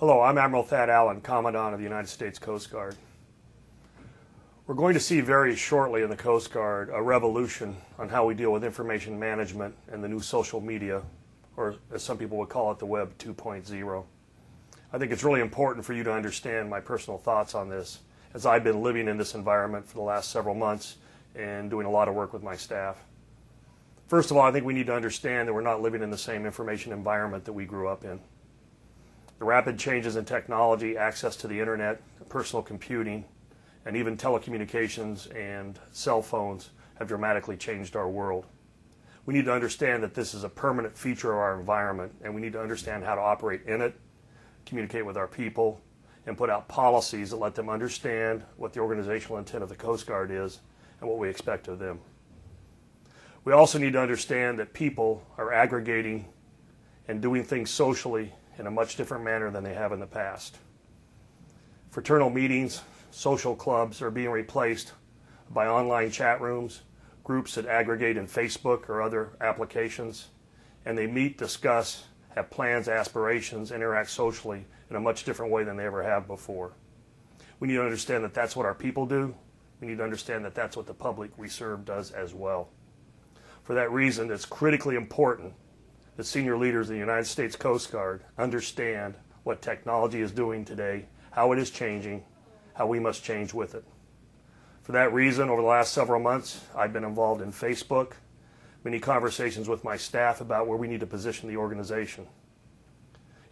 Hello, I'm Admiral Thad Allen, Commandant of the United States Coast Guard. We're going to see very shortly in the Coast Guard a revolution on how we deal with information management and the new social media, or as some people would call it, the Web 2.0. I think it's really important for you to understand my personal thoughts on this, as I've been living in this environment for the last several months and doing a lot of work with my staff. First of all, I think we need to understand that we're not living in the same information environment that we grew up in. The rapid changes in technology, access to the internet, personal computing, and even telecommunications and cell phones have dramatically changed our world. We need to understand that this is a permanent feature of our environment, and we need to understand how to operate in it, communicate with our people, and put out policies that let them understand what the organizational intent of the Coast Guard is and what we expect of them. We also need to understand that people are aggregating and doing things socially in a much different manner than they have in the past. Fraternal meetings, social clubs are being replaced by online chat rooms, groups that aggregate in Facebook or other applications, and they meet, discuss, have plans, aspirations, interact socially in a much different way than they ever have before. We need to understand that that's what our people do. We need to understand that that's what the public we serve does as well. For that reason, it's critically important that senior leaders of the United States Coast Guard understand what technology is doing today, how it is changing, how we must change with it. For that reason, over the last several months, I've been involved in Facebook, many conversations with my staff about where we need to position the organization.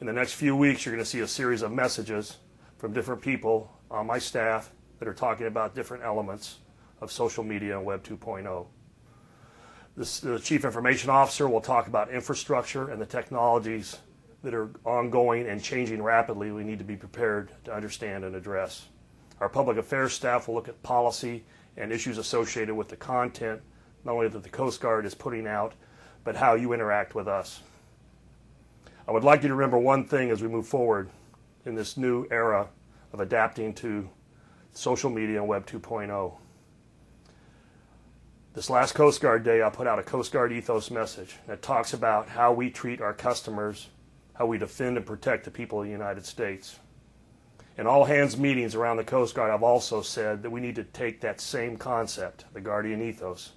In the next few weeks, you're going to see a series of messages from different people on my staff that are talking about different elements of social media and Web 2.0. The Chief Information Officer will talk about infrastructure and the technologies that are ongoing and changing rapidly we need to be prepared to understand and address. Our Public Affairs staff will look at policy and issues associated with the content, not only that the Coast Guard is putting out, but how you interact with us. I would like you to remember one thing as we move forward in this new era of adapting to social media and Web 2.0. This last Coast Guard Day, I put out a Coast Guard ethos message that talks about how we treat our customers, how we defend and protect the people of the United States. In all hands meetings around the Coast Guard, I've also said that we need to take that same concept, the Guardian ethos,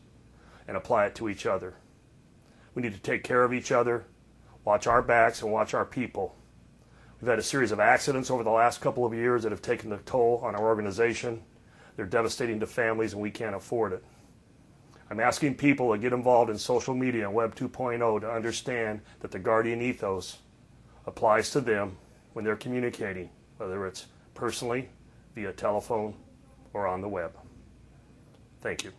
and apply it to each other. We need to take care of each other, watch our backs, and watch our people. We've had a series of accidents over the last couple of years that have taken a toll on our organization. They're devastating to families, and we can't afford it. I'm asking people to get involved in social media and Web 2.0 to understand that the Guardian ethos applies to them when they're communicating, whether it's personally, via telephone, or on the web. Thank you.